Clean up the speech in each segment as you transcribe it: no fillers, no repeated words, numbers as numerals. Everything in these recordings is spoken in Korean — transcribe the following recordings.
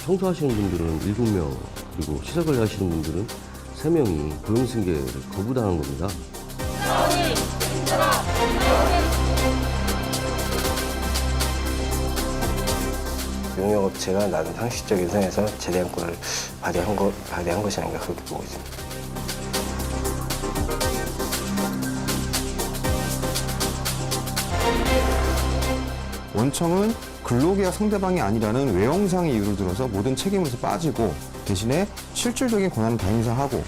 청소하시는 분들은 7명, 그리고 시설 관리하시는 분들은 3명이 고용 승계를 거부당한 겁니다. 용역업체가 나름 상식적인 선에서 재량권을 발휘한 것이 아닌가 그렇게 보고 있습니다. 원청은 근로계약 상대방이 아니라는 외형상의 이유를 들어서 모든 책임에서 빠지고 대신에 실질적인 권한을 다 행사하고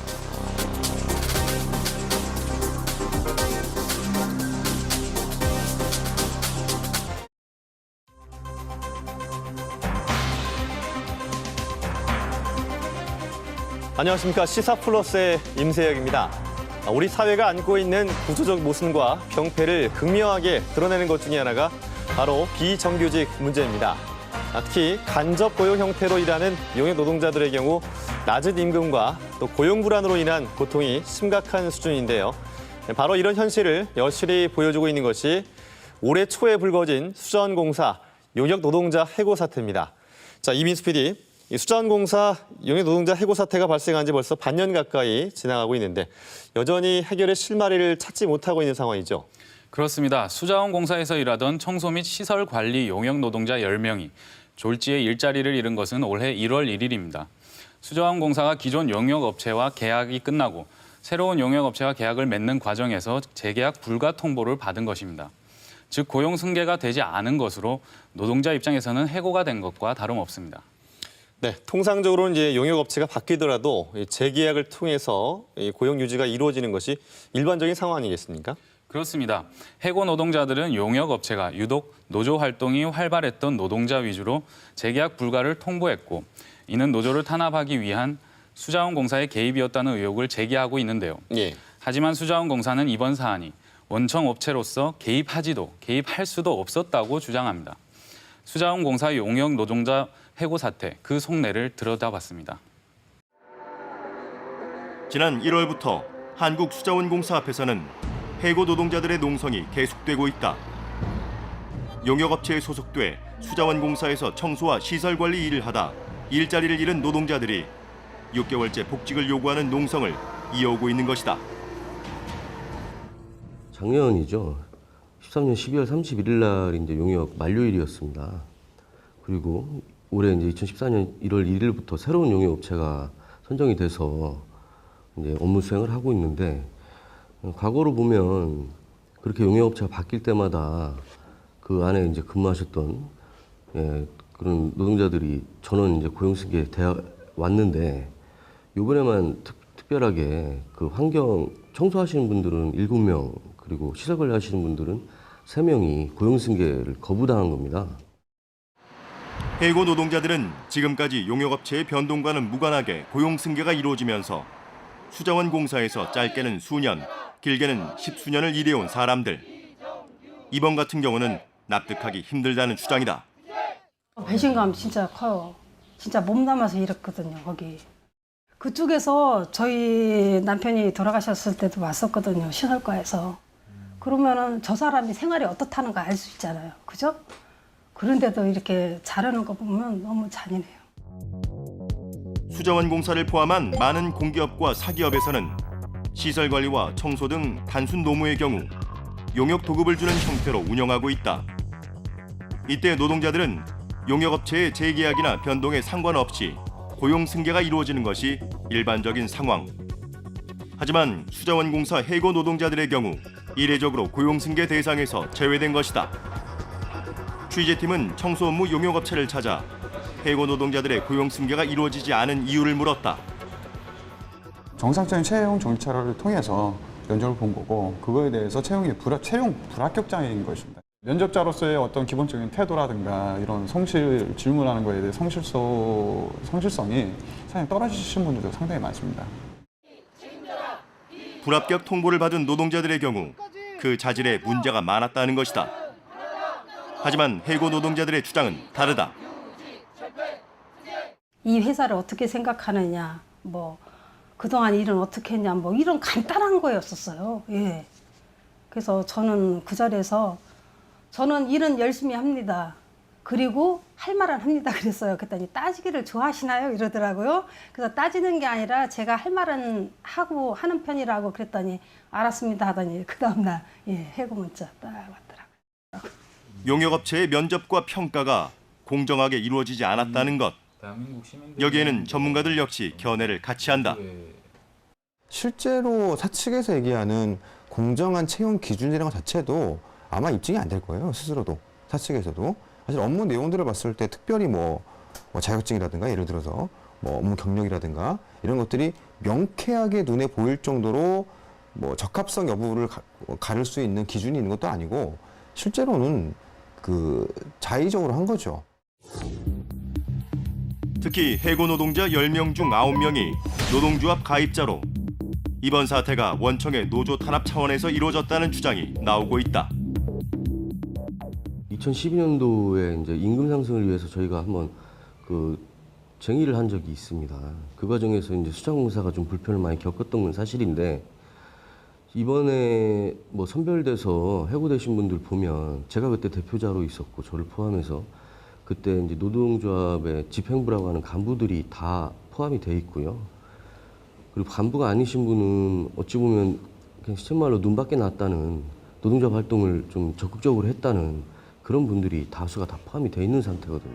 안녕하십니까. 시사플러스의 임세혁입니다. 우리 사회가 안고 있는 구조적 모순과 병폐를 극명하게 드러내는 것 중에 하나가 바로 비정규직 문제입니다. 특히 간접 고용 형태로 일하는 용역 노동자들의 경우 낮은 임금과 또 고용 불안으로 인한 고통이 심각한 수준인데요. 바로 이런 현실을 여실히 보여주고 있는 것이 올해 초에 불거진 수자원공사 용역 노동자 해고 사태입니다. 자, 이민수 PD. 이 수자원공사 용역 노동자 해고 사태가 발생한 지 벌써 반년 가까이 지나가고 있는데 여전히 해결의 실마리를 찾지 못하고 있는 상황이죠. 그렇습니다. 수자원공사에서 일하던 청소 및 시설 관리 용역 노동자 10명이 졸지에 일자리를 잃은 것은 올해 1월 1일입니다. 수자원공사가 기존 용역업체와 계약이 끝나고 새로운 용역업체와 계약을 맺는 과정에서 재계약 불가 통보를 받은 것입니다. 즉 고용 승계가 되지 않은 것으로 노동자 입장에서는 해고가 된 것과 다름없습니다. 네, 통상적으로는 이제 용역업체가 바뀌더라도 재계약을 통해서 고용 유지가 이루어지는 것이 일반적인 상황 아니겠습니까? 그렇습니다. 해고 노동자들은 용역업체가 유독 노조 활동이 활발했던 노동자 위주로 재계약 불가를 통보했고 이는 노조를 탄압하기 위한 수자원공사의 개입이었다는 의혹을 제기하고 있는데요. 예. 하지만 수자원공사는 이번 사안이 원청업체로서 개입할 수도 없었다고 주장합니다. 수자원공사 용역 노동자 해고 사태, 그 속내를 들여다봤습니다. 지난 1월부터 한국수자원공사 앞에서는 해고 노동자들의 농성이 계속되고 있다. 용역업체에 소속돼 수자원공사에서 청소와 시설 관리 일을 하다 일자리를 잃은 노동자들이 6개월째 복직을 요구하는 농성을 이어오고 있는 것이다. 작년이죠. 13년 12월 31일 날이 이제 용역 만료일이었습니다. 그리고 올해 이제 2014년 1월 1일부터 새로운 용역업체가 선정이 돼서 이제 업무 수행을 하고 있는데 과거로 보면 그렇게 용역업체가 바뀔 때마다 그 안에 이제 근무하셨던 그런 노동자들이 전원 이제 고용승계 돼 왔는데 이번에만 특별하게 그 환경 청소하시는 분들은 7명 그리고 시설 관리하시는 분들은 3명이 고용승계를 거부당한 겁니다. 해고 노동자들은 지금까지 용역업체의 변동과는 무관하게 고용 승계가 이루어지면서 수자원공사에서 짧게는 수년, 길게는 10수년을 일해온 사람들. 이번 같은 경우는 납득하기 힘들다는 주장이다. 배신감 진짜 커요. 진짜 몸담아서 일했거든요, 거기. 그쪽에서 저희 남편이 돌아가셨을 때도 왔었거든요, 시설과에서. 그러면은 저 사람이 생활이 어떻다는 거 알 수 있잖아요, 그죠? 그런데도 이렇게 잘하는 거 보면 너무 잔인해요. 수자원공사를 포함한 많은 공기업과 사기업에서는 시설 관리와 청소 등 단순 노무의 경우 용역 도급을 주는 형태로 운영하고 있다. 이때 노동자들은 용역업체의 재계약이나 변동에 상관없이 고용 승계가 이루어지는 것이 일반적인 상황. 하지만 수자원공사 해고 노동자들의 경우 이례적으로 고용 승계 대상에서 제외된 것이다. 취재팀은 청소 업무 용역업체를 찾아 해고 노동자들의 고용 승계가 이루어지지 않은 이유를 물었다. 정상적인 채용 절차를 통해서 면접을 본 거고 그거에 대해서 채용 불합격자인 것입니다. 면접자로서의 어떤 기본적인 태도라든가 이런 질문하는 거에 대해 성실성이 상당히 떨어지신 분들도 상당히 많습니다. 불합격 통보를 받은 노동자들의 경우 그 자질에 문제가 많았다는 것이다. 하지만 해고 노동자들의 주장은 다르다. 이 회사를 어떻게 생각하느냐, 뭐 그동안 일은 어떻게 했냐, 뭐 이런 간단한 거였었어요. 예. 그래서 저는 그 자리에서 저는 일은 열심히 합니다. 그리고 할 말은 합니다 그랬어요. 그랬더니 따지기를 좋아하시나요? 이러더라고요. 그래서 따지는 게 아니라 제가 할 말은 하고 하는 편이라고 그랬더니 알았습니다 하더니 그 다음날 해고 문자 딱 왔더라고요. 용역업체의 면접과 평가가 공정하게 이루어지지 않았다는 것. 여기에는 전문가들 역시 견해를 같이 한다. 실제로 사측에서 얘기하는 공정한 채용 기준이라는 것 자체도 아마 입증이 안 될 거예요. 스스로도. 사측에서도. 사실 업무 내용들을 봤을 때 특별히 뭐 자격증이라든가 예를 들어서 뭐 업무 경력이라든가 이런 것들이 명쾌하게 눈에 보일 정도로 뭐 적합성 여부를 가를 수 있는 기준이 있는 것도 아니고 실제로는 그 자의적으로 한 거죠. 특히 해고 노동자 10명 중 9명이 노동조합 가입자로 이번 사태가 원청의 노조 탄압 차원에서 이루어졌다는 주장이 나오고 있다. 2012년도에 이제 임금 상승을 위해서 저희가 한번 그 쟁의를 한 적이 있습니다. 그 과정에서 이제 수자공사가 좀 불편을 많이 겪었던 건 사실인데 이번에 뭐 선별돼서 해고되신 분들 보면 제가 그때 대표자로 있었고 저를 포함해서 그때 이제 노동조합의 집행부라고 하는 간부들이 다 포함이 돼 있고요. 그리고 간부가 아니신 분은 어찌 보면 그냥 시쳇말로 눈 밖에 났다는 노동조합 활동을 좀 적극적으로 했다는 그런 분들이 다수가 다 포함이 돼 있는 상태거든요.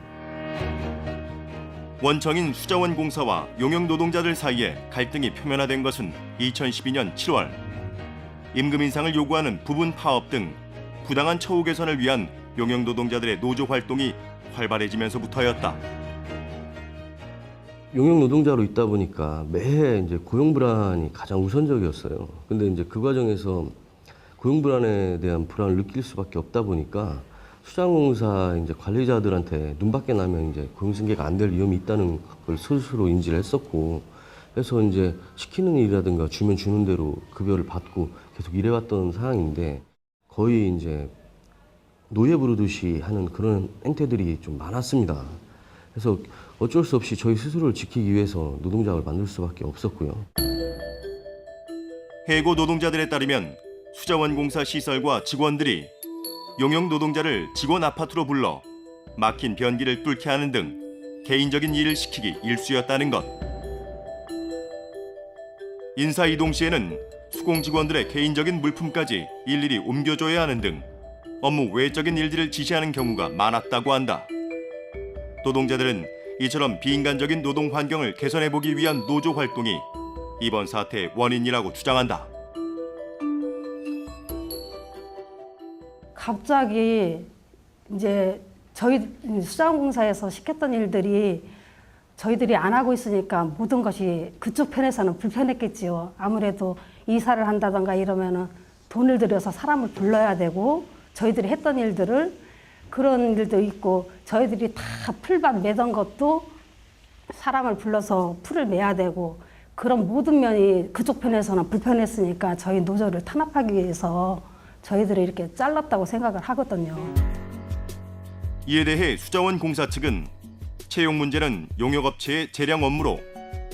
원청인 수자원공사와 용역 노동자들 사이에 갈등이 표면화된 것은 2012년 7월. 임금 인상을 요구하는 부분 파업 등 부당한 처우 개선을 위한 용역 노동자들의 노조 활동이 활발해지면서부터였다. 용역 노동자로 있다 보니까 매해 이제 고용 불안이 가장 우선적이었어요. 근데 이제 그 과정에서 고용 불안에 대한 불안을 느낄 수밖에 없다 보니까 수자원공사 이제 관리자들한테 눈 밖에 나면 이제 고용 승계가 안 될 위험이 있다는 걸 스스로 인지를 했었고, 그래서 이제 시키는 일이라든가 주면 주는 대로 급여를 받고 계속 일해왔던 상황인데 거의 이제 노예 부르듯이 하는 그런 행태들이 좀 많았습니다. 그래서 어쩔 수 없이 저희 스스로를 지키기 위해서 노동조합을 만들 수밖에 없었고요. 해고 노동자들에 따르면 수자원공사 시설과 직원들이 용역 노동자를 직원 아파트로 불러 막힌 변기를 뚫게 하는 등 개인적인 일을 시키기 일쑤였다는 것. 인사 이동 시에는 수공 직원들의 개인적인 물품까지 일일이 옮겨줘야 하는 등 업무 외적인 일들을 지시하는 경우가 많았다고 한다. 노동자들은 이처럼 비인간적인 노동 환경을 개선해보기 위한 노조 활동이 이번 사태의 원인이라고 주장한다. 갑자기 이제 저희 수자원공사에서 시켰던 일들이 저희들이 안 하고 있으니까 모든 것이 그쪽 편에서는 불편했겠지요. 아무래도 이사를 한다던가 이러면은 돈을 들여서 사람을 불러야 되고 저희들이 했던 일들을 그런 일도 있고 저희들이 다 풀밭 매던 것도 사람을 불러서 풀을 매야 되고 그런 모든 면이 그쪽 편에서는 불편했으니까 저희 노조를 탄압하기 위해서 저희들이 이렇게 잘랐다고 생각을 하거든요. 이에 대해 수자원공사 측은 채용 문제는 용역업체의 재량 업무로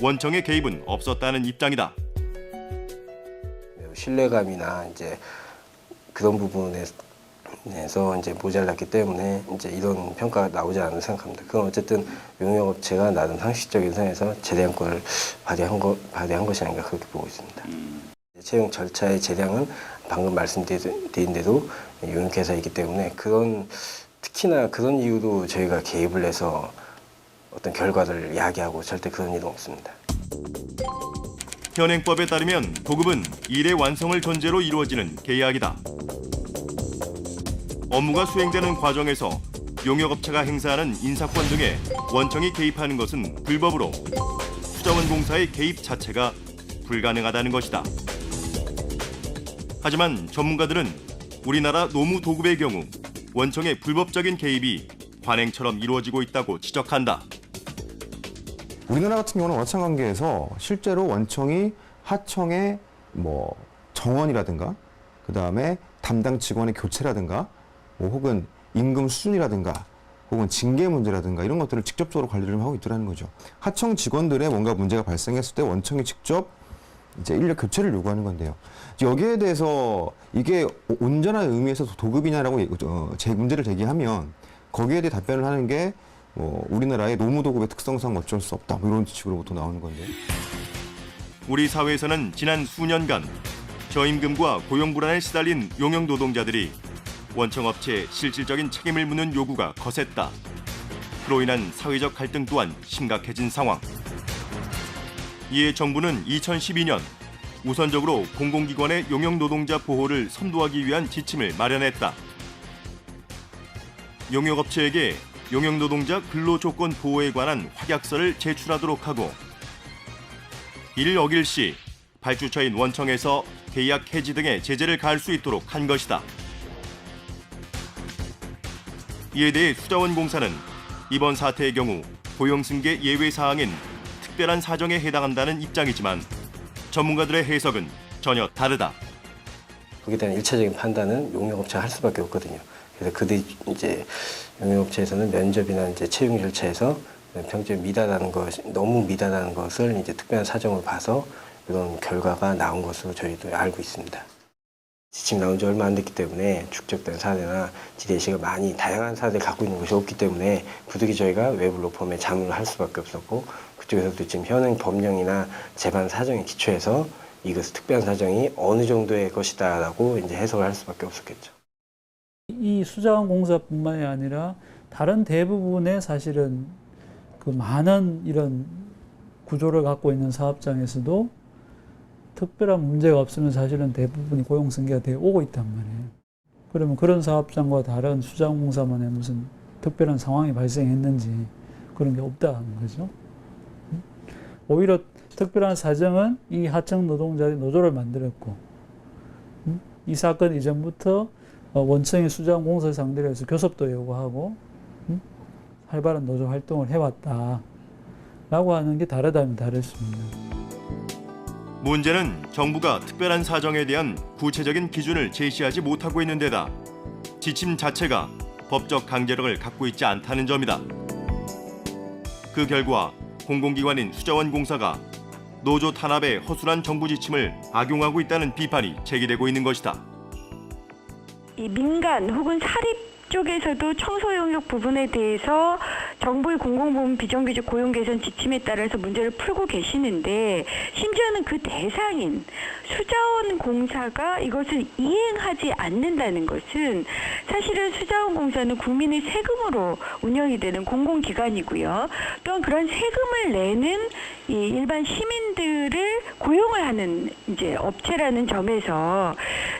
원청의 개입은 없었다는 입장이다. 신뢰감이나 이제 그런 부분에서 이제 모자랐기 때문에 이제 이런 평가가 나오지 않는다고 생각합니다. 그건 어쨌든 용역업체가 나름 상식적인 선에서 재량권을 발휘한 것이 아닌가 그렇게 보고 있습니다. 채용 절차의 재량은 방금 말씀드린 대로 용역회사이기 때문에 특히나 그런 이유로 저희가 개입을 해서 어떤 결과를 야기하고 절대 그런 일은 없습니다. 현행법에 따르면 도급은 일의 완성을 전제로 이루어지는 계약이다. 업무가 수행되는 과정에서 용역업체가 행사하는 인사권 등에 원청이 개입하는 것은 불법으로 수자원공사의 개입 자체가 불가능하다는 것이다. 하지만 전문가들은 우리나라 노무 도급의 경우 원청의 불법적인 개입이 관행처럼 이루어지고 있다고 지적한다. 우리나라 같은 경우는 원청 관계에서 실제로 원청이 하청의 뭐 정원이라든가 그다음에 담당 직원의 교체라든가 뭐 혹은 임금 수준이라든가 혹은 징계 문제라든가 이런 것들을 직접적으로 관리를 하고 있더라는 거죠. 하청 직원들의 뭔가 문제가 발생했을 때 원청이 직접 이제 인력 교체를 요구하는 건데요. 여기에 대해서 이게 온전한 의미에서 도급이냐라고 문제를 제기하면 거기에 대해 답변을 하는 게 뭐 우리나라의 노무도급의 특성상 어쩔 수 없다 뭐 이런 지식으로 보통 나오는 건데. 우리 사회에서는 지난 수년간 저임금과 고용 불안에 시달린 용역 노동자들이 원청업체에 실질적인 책임을 묻는 요구가 거셌다. 그로 인한 사회적 갈등 또한 심각해진 상황. 이에 정부는 2012년 우선적으로 공공기관의 용역 노동자 보호를 선도하기 위한 지침을 마련했다. 용역업체에게 용역 노동자 근로조건 보호에 관한 확약서를 제출하도록 하고 이를 어길 시 발주처인 원청에서 계약 해지 등의 제재를 가할 수 있도록 한 것이다. 이에 대해 수자원공사는 이번 사태의 경우 고용승계 예외 사항인 특별한 사정에 해당한다는 입장이지만 전문가들의 해석은 전혀 다르다. 거기에 대한 일차적인 판단은 용역업체가 할 수밖에 없거든요. 그래서 그들이 이제 용역업체에서는 면접이나 이제 채용 절차에서 평점이 미달하는 것, 너무 미달하는 것을 이제 특별한 사정을 봐서 이런 결과가 나온 것으로 저희도 알고 있습니다. 지침이 나온 지 얼마 안 됐기 때문에 축적된 사례나 지대시가 많이 다양한 사례를 갖고 있는 것이 없기 때문에 부득이 저희가 외부 로펌에 자문을 할 수밖에 없었고 그쪽에서도 지금 현행 법령이나 재반 사정에 기초해서 이것은 특별한 사정이 어느 정도의 것이다라고 이제 해석을 할 수밖에 없었겠죠. 이 수자원공사뿐만이 아니라 다른 대부분의 사실은 그 많은 이런 구조를 갖고 있는 사업장에서도 특별한 문제가 없으면 사실은 대부분이 고용승계가 되어 오고 있단 말이에요. 그러면 그런 사업장과 다른 수자원공사만의 무슨 특별한 상황이 발생했는지 그런 게 없다는 거죠. 오히려 특별한 사정은 이 하청 노동자들이 노조를 만들었고 이 사건 이전부터 원청의 수자원공사를 상대로 해서 교섭도 요구하고 활발한 노조 활동을 해왔다라고 하는 게 다르다면 다르습니다. 문제는 정부가 특별한 사정에 대한 구체적인 기준을 제시하지 못하고 있는 데다 지침 자체가 법적 강제력을 갖고 있지 않다는 점이다. 그 결과 공공기관인 수자원공사가 노조 탄압에 허술한 정부 지침을 악용하고 있다는 비판이 제기되고 있는 것이다. 이 민간 혹은 사립 쪽에서도 청소 용역 부분에 대해서 정부의 공공부문 비정규직 고용 개선 지침에 따라서 문제를 풀고 계시는데 심지어는 그 대상인 수자원공사가 이것을 이행하지 않는다는 것은 사실은 수자원공사는 국민의 세금으로 운영이 되는 공공기관이고요. 또한 그런 세금을 내는 이 일반 시민들을 고용을 하는 이제 업체라는 점에서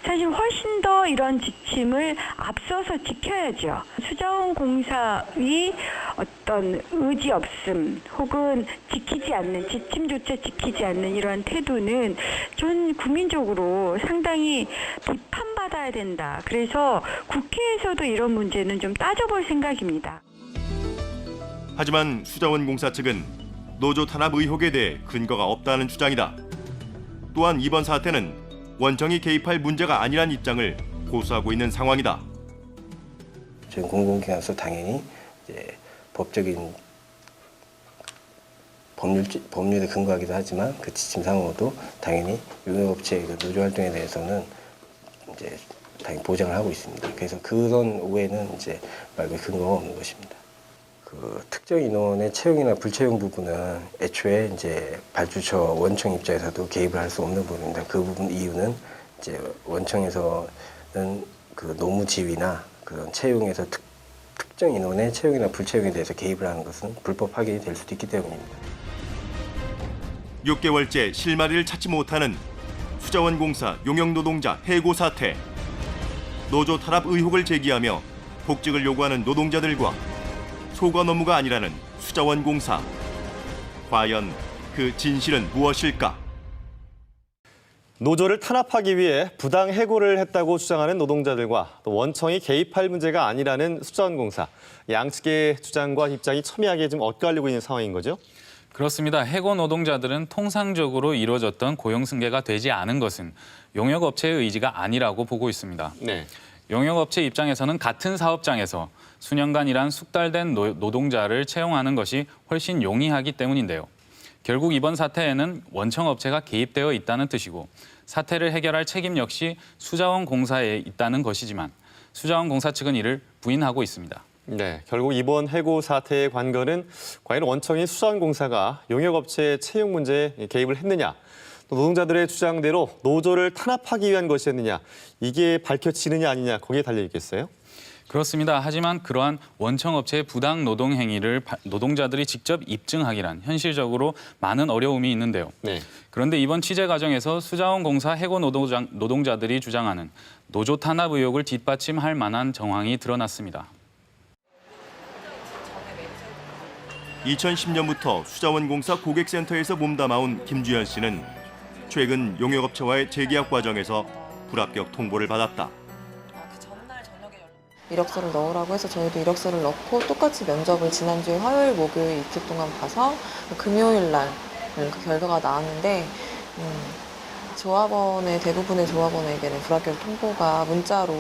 사실 훨씬 더 이런 지침을 앞서서 지켜야죠. 수자원공사의 어떤 의지 없음 혹은 지키지 않는 지침조차 지키지 않는 이러한 태도는 전 국민적으로 상당히 비판받아야 된다. 그래서 국회에서도 이런 문제는 좀 따져볼 생각입니다. 하지만 수자원공사 측은 노조 탄압 의혹에 대해 근거가 없다는 주장이다. 또한 이번 사태는 원청이 개입할 문제가 아니란 입장을 고수하고 있는 상황이다. 저희 공공기관에서 당연히 이제 법적인 법률에 근거하기도 하지만 그 지침상으로도 당연히 용역업체의 노조 활동에 대해서는 이제 당연히 보장을 하고 있습니다. 그래서 그런 오해는 이제 말고 근거가 없는 것입니다. 그 특정 인원의 채용이나 불채용 부분은 애초에 이제 발주처 원청 입장에서도 개입을 할 수 없는 부분입니다. 그 부분 이유는 이제 원청에서는 그 노무 지위나 그런 채용에서 특정 인원의 채용이나 불채용에 대해서 개입을 하는 것은 불법 확인이 될 수도 있기 때문입니다. 6개월째 실마리를 찾지 못하는 수자원공사 용역노동자 해고 사태. 노조 탄압 의혹을 제기하며 복직을 요구하는 노동자들과 소관 업무가 아니라는 수자원공사. 과연 그 진실은 무엇일까? 노조를 탄압하기 위해 부당 해고를 했다고 주장하는 노동자들과 또 원청이 개입할 문제가 아니라는 수자원공사. 양측의 주장과 입장이 첨예하게 좀 엇갈리고 있는 상황인 거죠? 그렇습니다. 해고 노동자들은 통상적으로 이루어졌던 고용 승계가 되지 않은 것은 용역업체의 의지가 아니라고 보고 있습니다. 네. 용역업체 입장에서는 같은 사업장에서 수년간 일한 숙달된 노동자를 채용하는 것이 훨씬 용이하기 때문인데요. 결국 이번 사태에는 원청업체가 개입되어 있다는 뜻이고 사태를 해결할 책임 역시 수자원공사에 있다는 것이지만 수자원공사 측은 이를 부인하고 있습니다. 네, 결국 이번 해고 사태의 관건은 과연 원청인 수자원공사가 용역업체의 채용 문제에 개입을 했느냐, 또 노동자들의 주장대로 노조를 탄압하기 위한 것이었느냐, 이게 밝혀지느냐 아니냐, 거기에 달려 있겠어요? 그렇습니다. 하지만 그러한 원청업체의 부당 노동 행위를 노동자들이 직접 입증하기란 현실적으로 많은 어려움이 있는데요. 네. 그런데 이번 취재 과정에서 수자원공사 해고 노동자들이 주장하는 노조 탄압 의혹을 뒷받침할 만한 정황이 드러났습니다. 2010년부터 수자원공사 고객센터에서 몸담아온 김주현 씨는 최근 용역업체와의 재계약 과정에서 불합격 통보를 받았다. 이력서를 넣으라고 해서 저희도 이력서를 넣고 똑같이 면접을 지난주에 화요일, 목요일 이틀 동안 봐서 금요일 날 그 결과가 나왔는데 조합원의 대부분의 조합원에게는 불합격 통보가 문자로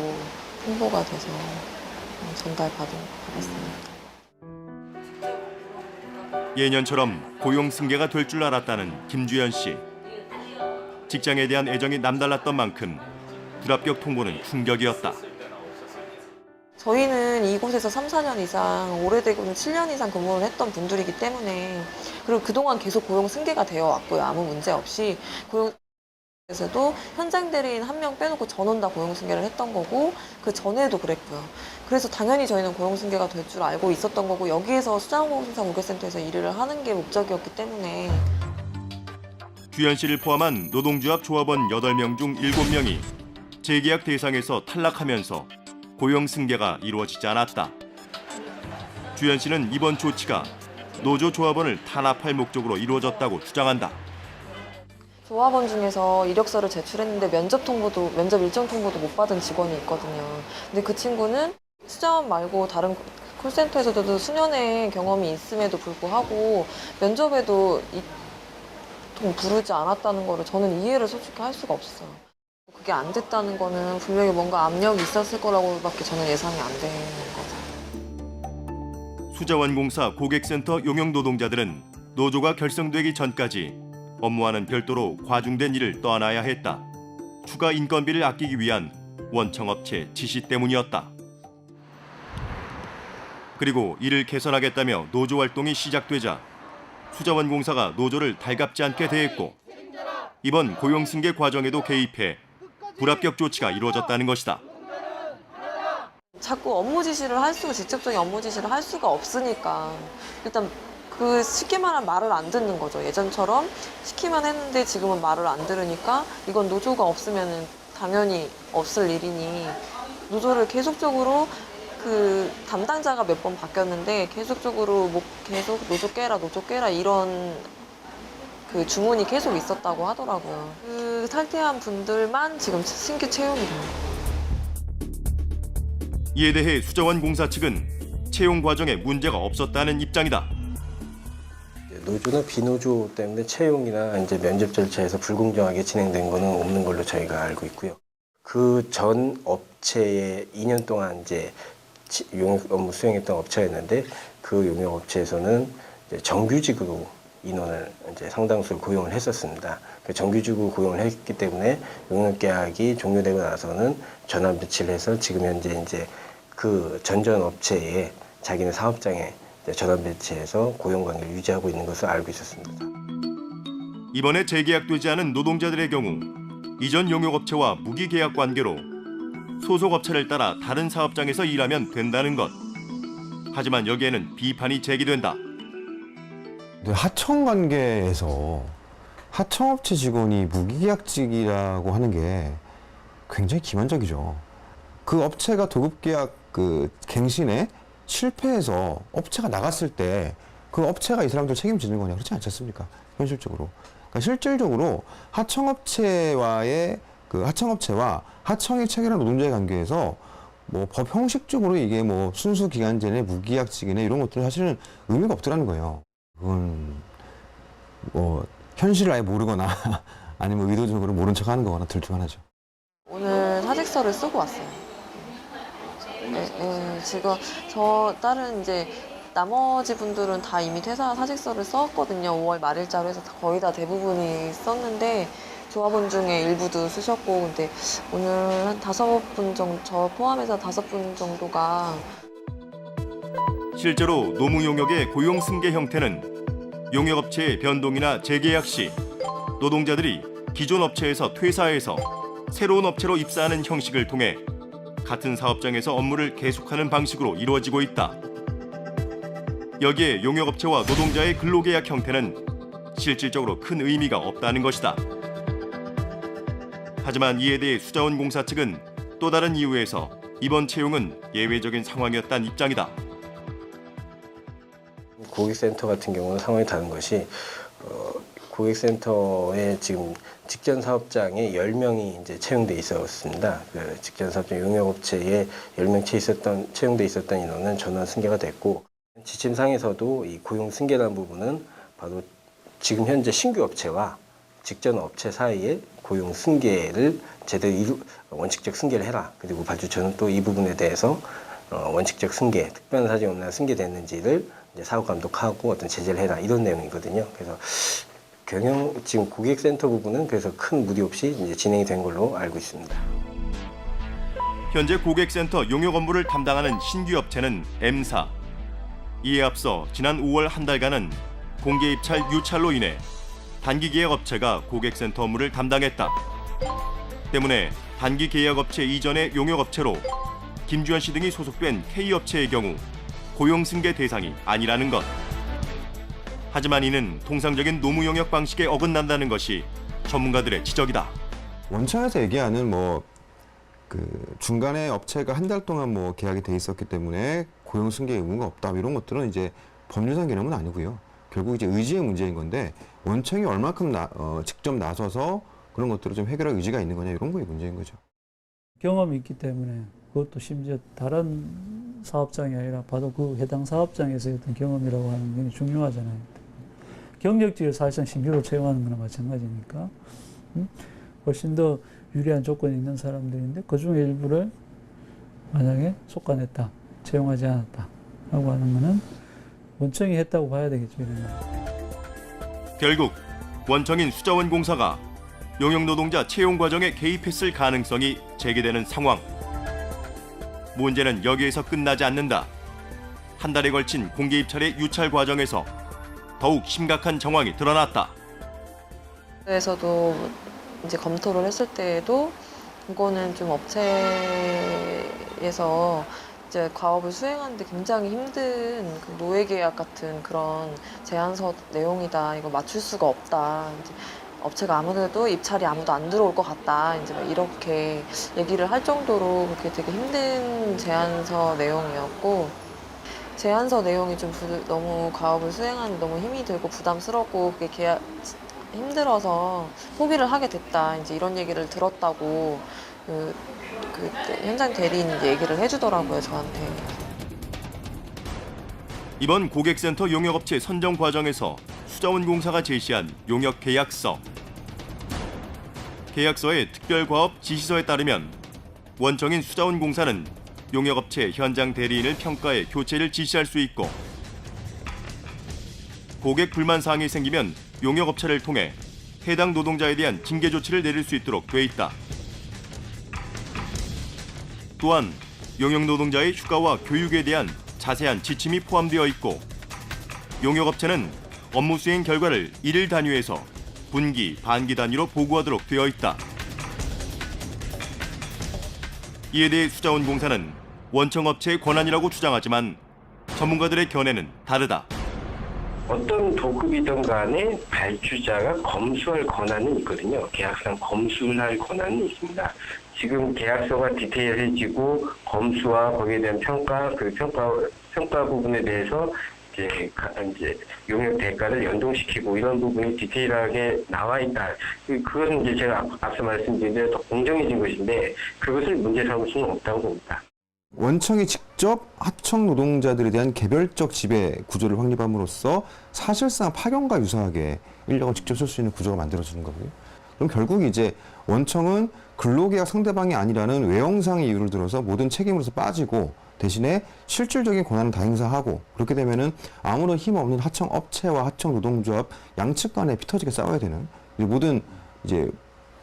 통보가 돼서 받았습니다. 예년처럼 고용 승계가 될 줄 알았다는 김주현 씨. 직장에 대한 애정이 남달랐던 만큼 불합격 통보는 충격이었다. 저희는 이곳에서 3, 4년 이상, 오래되고는 7년 이상 근무를 했던 분들이기 때문에 그리고 그동안 계속 고용 승계가 되어 왔고요. 아무 문제 없이 고용에서도 현장 대리인 1명 빼놓고 전원 다 고용 승계를 했던 거고 그 전에도 그랬고요. 그래서 당연히 저희는 고용 승계가 될 줄 알고 있었던 거고 여기에서 수자원공사 고객센터에서 일을 하는 게 목적이었기 때문에 주현 씨를 포함한 노동조합 조합원 8명 중 7명이 재계약 대상에서 탈락하면서 고용 승계가 이루어지지 않았다. 주현 씨는 이번 조치가 노조 조합원을 탄압할 목적으로 이루어졌다고 주장한다. 조합원 중에서 이력서를 제출했는데 면접 일정 통보도 못 받은 직원이 있거든요. 근데 그 친구는 수자원 말고 다른 콜센터에서도 수년의 경험이 있음에도 불구하고 면접에도 부르지 않았다는 거를 저는 이해를 솔직히 할 수가 없어요. 그게 안 됐다는 거는 분명히 뭔가 압력이 있었을 거라고밖에 저는 예상이 안 되는 거죠. 수자원공사 고객센터 용역 노동자들은 노조가 결성되기 전까지 업무와는 별도로 과중된 일을 떠안아야 했다. 추가 인건비를 아끼기 위한 원청업체 지시 때문이었다. 그리고 이를 개선하겠다며 노조 활동이 시작되자 수자원공사가 노조를 달갑지 않게 대했고 이번 고용 승계 과정에도 개입해 불합격 조치가 이루어졌다는 것이다. 자꾸 직접적인 업무 지시를 할 수가 없으니까 일단 그 쉽게 말하면 말을 안 듣는 거죠. 예전처럼 시키면 했는데 지금은 말을 안 들으니까 이건 노조가 없으면 당연히 없을 일이니 노조를 계속적으로 그 담당자가 몇 번 바뀌었는데 계속적으로 계속 노조 깨라 이런 그 주문이 계속 있었다고 하더라고요. 그 탈퇴한 분들만 지금 신규 채용이 된 거예요. 이에 대해 수자원공사 측은 채용 과정에 문제가 없었다는 입장이다. 노조나 비노조 때문에 채용이나 이제 면접 절차에서 불공정하게 진행된 거는 없는 걸로 저희가 알고 있고요. 그 전 업체에 2년 동안 이제 용역 업무 수행했던 업체가 있는데 그 용역 업체에서는 이제 정규직으로 인원을 이제 상당수를 고용을 했었습니다. 그 정규직으로 고용을 했기 때문에 용역 계약이 종료되고 나서는 전환 배치를 해서 지금 현재 이제 그 전전 업체에 자기네 사업장에 전환 배치해서 고용 관계를 유지하고 있는 것을 알고 있었습니다. 이번에 재계약되지 않은 노동자들의 경우 이전 용역업체와 무기계약 관계로 소속업체를 따라 다른 사업장에서 일하면 된다는 것. 하지만 여기에는 비판이 제기된다. 하청 관계에서 하청업체 직원이 무기계약직이라고 하는 게 굉장히 기만적이죠. 그 업체가 도급계약 그 갱신에 실패해서 업체가 나갔을 때 그 업체가 이 사람들 책임지는 거냐 그렇지 않지 않습니까? 현실적으로. 그러니까 실질적으로 하청업체와의 그 하청업체와 하청이 체결한 노동자의 관계에서 뭐 법 형식적으로 이게 뭐 순수 기간제네 무기계약직이네 이런 것들은 사실은 의미가 없더라는 거예요. 그건 뭐 현실을 아예 모르거나 아니면 의도적으로 모른 척하는 거거나 둘 중 하나죠. 오늘 사직서를 쓰고 왔어요. 지금 다른 이제 나머지 분들은 다 이미 퇴사 사직서를 썼거든요. 5월 말일자로 해서 거의 다 대부분이 썼는데 조합원 중에 일부도 쓰셨고 근데 오늘 한 5분 정도 저 포함해서 5분 정도가 실제로 노무용역의 고용 승계 형태는 용역업체의 변동이나 재계약 시 노동자들이 기존 업체에서 퇴사해서 새로운 업체로 입사하는 형식을 통해 같은 사업장에서 업무를 계속하는 방식으로 이루어지고 있다. 여기에 용역업체와 노동자의 근로계약 형태는 실질적으로 큰 의미가 없다는 것이다. 하지만 이에 대해 수자원공사 측은 또 다른 이유에서 이번 채용은 예외적인 상황이었다는 입장이다. 고객센터 같은 경우는 상황이 다른 것이 고객센터에 지금 직전 사업장에 10명이 이제 채용돼 있었습니다. 그 직전 사업장 용역업체에 10명 채용돼 있었던 인원은 전원 승계가 됐고, 지침상에서도 이 고용 승계라는 부분은 바로 지금 현재 신규 업체와 직전 업체 사이에 고용 승계를 제대로 원칙적 승계를 해라. 그리고 발주처는 또 이 부분에 대해서 원칙적 승계, 특별한 사정이 없나 승계됐는지를 이제 사업 감독하고 어떤 제재를 해라, 이런 내용이거든요. 그래서 지금 고객센터 부분은 그래서 큰 무리 없이 이제 진행이 된 걸로 알고 있습니다. 현재 고객센터 용역 업무를 담당하는 신규 업체는 M사. 이에 앞서 지난 5월 한 달간은 공개 입찰 유찰로 인해 단기 계약 업체가 고객센터 업무를 담당했다. 때문에 단기 계약 업체 이전의 용역 업체로 김주현 씨 등이 소속된 K 업체의 경우 고용 승계 대상이 아니라는 것. 하지만 이는 통상적인 노무 용역 방식에 어긋난다는 것이 전문가들의 지적이다. 원청에서 얘기하는 중간에 업체가 한 달 동안 계약이 돼 있었기 때문에 고용 승계 의무가 없다, 이런 것들은 이제 법률상 개념은 아니고요. 결국 이제 의지의 문제인 건데, 원청이 얼마큼 직접 나서서 그런 것들을 좀 해결할 의지가 있는 거냐, 이런 거의 문제인 거죠. 경험이 있기 때문에, 그것도 심지어 다른 사업장이 아니라 바로 그 해당 사업장에서 어떤 경험이라고 하는 게 중요하잖아요. 경력직을 사실상 신규로 채용하는 거나 마찬가지니까 훨씬 더 유리한 조건이 있는 사람들인데, 그 중에 일부를 만약에 속간했다, 채용하지 않았다 라고 하는 거는 원청이 했다고 봐야 되겠죠. 결국 원청인 수자원공사가 용역노동자 채용 과정에 개입했을 가능성이 제기되는 상황. 문제는 여기에서 끝나지 않는다. 한 달에 걸친 공개 입찰의 유찰 과정에서 더욱 심각한 정황이 드러났다. 그래서도 이제 검토를 했을 때에도 이거는 좀 업체에서 이제 과업을 수행하는데 굉장히 힘든 그 노예계약 같은 그런 제안서 내용이다. 이거 맞출 수가 없다. 이제 업체가 아무래도 입찰이 아무도 안 들어올 것 같다. 이제 막 이렇게 얘기를 할 정도로 그렇게 되게 힘든 제안서 내용이었고, 제안서 내용이 좀 너무 과업을 수행하는 너무 힘이 들고 부담스럽고 그게 힘들어서 포기를 하게 됐다. 이제 이런 얘기를 들었다고 그 현장 대리인 얘기를 해주더라고요, 저한테. 이번 고객센터 용역업체 선정 과정에서 수자원공사가 제시한 용역 계약서. 계약서의 특별과업 지시서에 따르면 원청인 수자원공사는 용역업체 현장 대리인을 평가해 교체를 지시할 수 있고, 고객 불만 사항이 생기면 용역업체를 통해 해당 노동자에 대한 징계 조치를 내릴 수 있도록 돼 있다. 또한 용역 노동자의 휴가와 교육에 대한 자세한 지침이 포함되어 있고, 용역업체는 업무 수행 결과를 일일 단위에서 분기, 반기 단위로 보고하도록 되어 있다. 이에 대해 수자원공사는 원청업체의 권한이라고 주장하지만 전문가들의 견해는 다르다. 어떤 도급이든 간에 발주자가 검수할 권한은 있거든요. 계약상 검수를 할 권한은 있습니다. 지금 계약서가 디테일해지고 검수와 거기에 대한 평가, 그 평가 부분에 대해서 이제 용역 대가를 연동시키고 이런 부분이 디테일하게 나와 있다. 그것은 이제 제가 앞서 말씀드린 대로 더 공정해진 것인데, 그것을 문제 삼을 수는 없다고 봅니다. 원청이 직접 하청 노동자들에 대한 개별적 지배 구조를 확립함으로써 사실상 파견과 유사하게 인력을 직접 쓸 수 있는 구조가 만들어지는 거고요. 그럼 결국 이제 원청은 근로계약 상대방이 아니라는 외형상의 이유를 들어서 모든 책임으로서 빠지고, 대신에 실질적인 권한을 다 행사하고, 그렇게 되면은 아무런 힘 없는 하청 업체와 하청 노동조합 양측 간에 피터지게 싸워야 되는, 모든 이제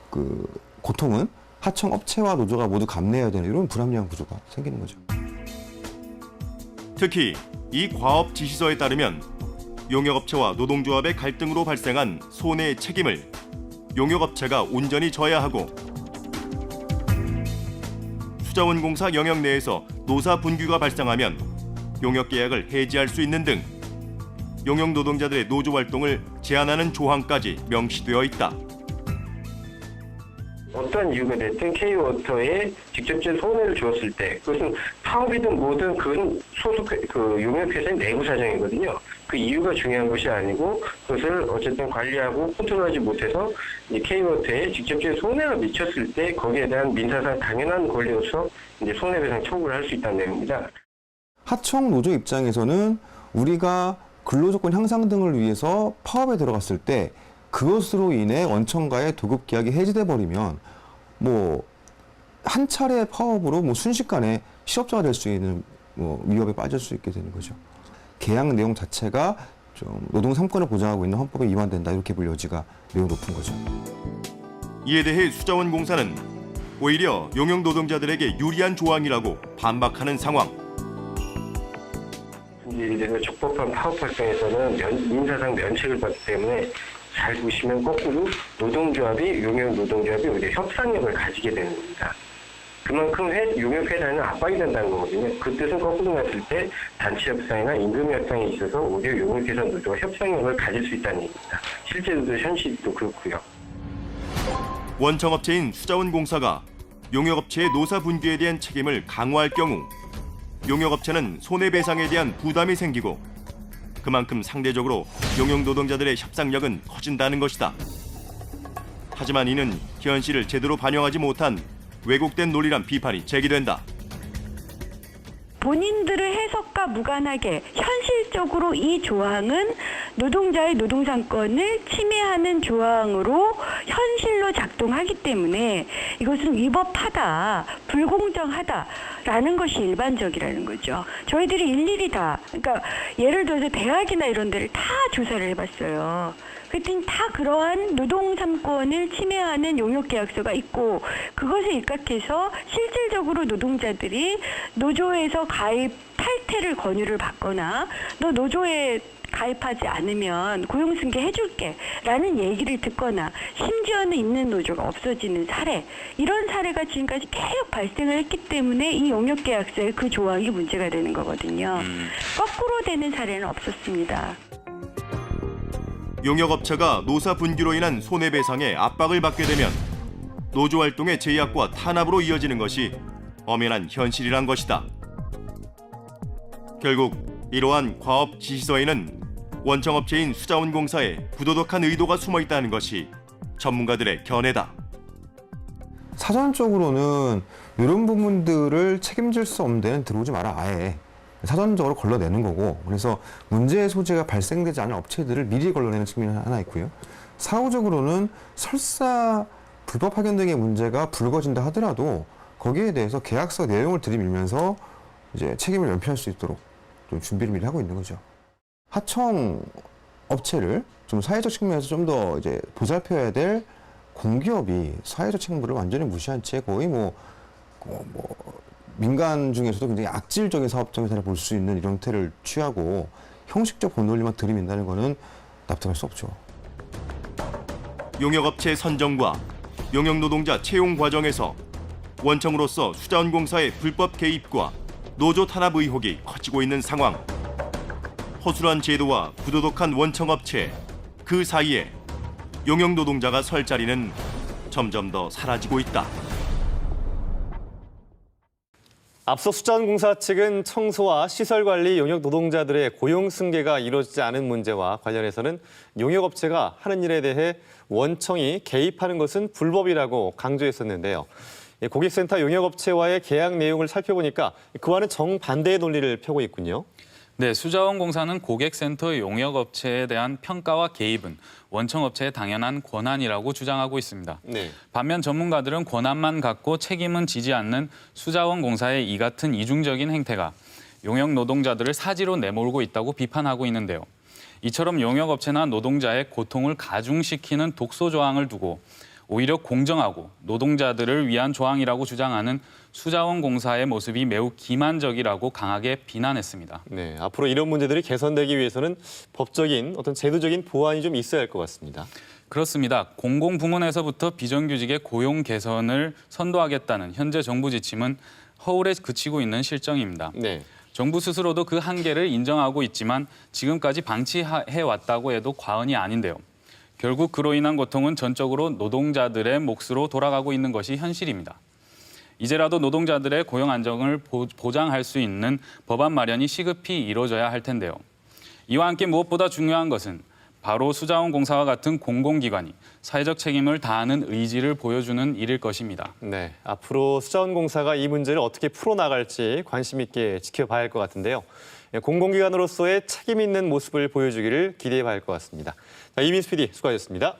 그 고통은 하청 업체와 노조가 모두 감내해야 되는 이런 불합리한 구조가 생기는 거죠. 특히 이 과업 지시서에 따르면 용역업체와 노동조합의 갈등으로 발생한 손해의 책임을 용역업체가 온전히 져야 하고 수자원공사 영역 내에서 노사 분규가 발생하면 용역계약을 해지할 수 있는 등 용역 노동자들의 노조 활동을 제한하는 조항까지 명시되어 있다. 어떤 이유가 됐든 K워터에 직접적인 손해를 주었을 때 그것은 파업이든 뭐든 그건 소속 그 용역회사의 내부 사정이거든요. 그 이유가 중요한 것이 아니고 그것을 어쨌든 관리하고 컨트롤하지 못해서 이 K워터에 직접적인 손해가 미쳤을 때 거기에 대한 민사상 당연한 권리로서 이제 손해배상 청구를 할 수 있다는 내용입니다. 하청 노조 입장에서는 우리가 근로조건 향상 등을 위해서 파업에 들어갔을 때 그것으로 인해 원청과의 도급 계약이 해지돼 버리면 뭐 한 차례 파업으로 뭐 순식간에 실업자가 될 수 있는 뭐 위협에 빠질 수 있게 되는 거죠. 계약 내용 자체가 좀 노동 3권을 보장하고 있는 헌법에 위반된다 이렇게 볼 여지가 매우 높은 거죠. 이에 대해 수자원공사는 오히려 용역 노동자들에게 유리한 조항이라고 반박하는 상황. 예를 들어 적법한 파업 활동에서는 민사상 면책을 받기 때문에 잘 보시면 거꾸로 노동조합이 용역 노동조합이 오히려 협상력을 가지게 되는 겁니다. 그만큼 용역회사는 압박이 된다는 거거든요. 그 뜻은 거꾸로 봤을 때 단체 협상이나 임금 협상에 있어서 오히려 용역회사 노조가 협상력을 가질 수 있다는 얘기입니다. 실제로도 현실도 그렇고요. 원청업체인 수자원공사가 용역업체의 노사 분규에 대한 책임을 강화할 경우 용역업체는 손해배상에 대한 부담이 생기고 그만큼 상대적으로 용역 노동자들의 협상력은 커진다는 것이다. 하지만 이는 현실을 제대로 반영하지 못한 왜곡된 논리란 비판이 제기된다. 본인들의 해석과 무관하게 현실적으로 이 조항은 노동자의 노동상권을 침해하는 조항으로 현실로 작동하기 때문에 이것은 위법하다, 불공정하다라는 것이 일반적이라는 거죠. 저희들이 일일이 다, 그러니까 예를 들어서 대학이나 이런 데를 다 조사를 해봤어요. 그랬더니 다 그러한 노동삼권을 침해하는 용역계약서가 있고 그것에 입각해서 실질적으로 노동자들이 노조에서 가입 탈퇴를 권유를 받거나 너 노조에 가입하지 않으면 고용승계 해줄게 라는 얘기를 듣거나 심지어는 있는 노조가 없어지는 사례, 이런 사례가 지금까지 계속 발생을 했기 때문에 이 용역계약서의 그 조항이 문제가 되는 거거든요. 거꾸로 되는 사례는 없었습니다. 용역업체가 노사 분규로 인한 손해배상에 압박을 받게 되면 노조 활동의 제약과 탄압으로 이어지는 것이 엄연한 현실이란 것이다. 결국 이러한 과업 지시서에는 원청업체인 수자원공사에 부도덕한 의도가 숨어 있다는 것이 전문가들의 견해다. 사전적으로는 이런 부분들을 책임질 수 없는 데는 들어오지 마라 아예. 사전적으로 걸러내는 거고, 그래서 문제의 소지가 발생되지 않은 업체들을 미리 걸러내는 측면이 하나 있고요. 사후적으로는 설사 불법 파견 등의 문제가 불거진다 하더라도 거기에 대해서 계약서 내용을 들이밀면서 이제 책임을 면피할 수 있도록 좀 준비를 미리 하고 있는 거죠. 하청 업체를 좀 사회적 측면에서 좀 더 이제 보살펴야 될 공기업이 사회적 책무를 완전히 무시한 채 거의 민간 중에서도 굉장히 악질적인 사업적 회사를 볼 수 있는 이런 형태를 취하고 형식적 본논리만 들이민다는 것은 납득할 수 없죠. 용역업체 선정과 용역노동자 채용 과정에서 원청으로서 수자원공사의 불법 개입과 노조 탄압 의혹이 커지고 있는 상황. 허술한 제도와 부도덕한 원청업체, 그 사이에 용역노동자가 설 자리는 점점 더 사라지고 있다. 앞서 수자원공사 측은 청소와 시설관리 용역 노동자들의 고용 승계가 이루어지지 않은 문제와 관련해서는 용역업체가 하는 일에 대해 원청이 개입하는 것은 불법이라고 강조했었는데요. 고객센터 용역업체와의 계약 내용을 살펴보니까 그와는 정반대의 논리를 펴고 있군요. 네, 수자원공사는 고객센터 용역업체에 대한 평가와 개입은 원청업체의 당연한 권한이라고 주장하고 있습니다. 네. 반면 전문가들은 권한만 갖고 책임은 지지 않는 수자원공사의 이 같은 이중적인 행태가 용역 노동자들을 사지로 내몰고 있다고 비판하고 있는데요. 이처럼 용역업체나 노동자의 고통을 가중시키는 독소 조항을 두고 오히려 공정하고 노동자들을 위한 조항이라고 주장하는 수자원공사의 모습이 매우 기만적이라고 강하게 비난했습니다. 네, 앞으로 이런 문제들이 개선되기 위해서는 법적인 어떤 제도적인 보완이 좀 있어야 할 것 같습니다. 그렇습니다. 공공부문에서부터 비정규직의 고용 개선을 선도하겠다는 현재 정부 지침은 허울에 그치고 있는 실정입니다. 네. 정부 스스로도 그 한계를 인정하고 있지만 지금까지 방치해왔다고 해도 과언이 아닌데요. 결국 그로 인한 고통은 전적으로 노동자들의 몫으로 돌아가고 있는 것이 현실입니다. 이제라도 노동자들의 고용 안정을 보장할 수 있는 법안 마련이 시급히 이루어져야 할 텐데요. 이와 함께 무엇보다 중요한 것은 바로 수자원공사와 같은 공공기관이 사회적 책임을 다하는 의지를 보여주는 일일 것입니다. 네, 앞으로 수자원공사가 이 문제를 어떻게 풀어나갈지 관심 있게 지켜봐야 할 것 같은데요. 공공기관으로서의 책임 있는 모습을 보여주기를 기대해봐야 할 것 같습니다. 자, 이민수 PD 수고하셨습니다.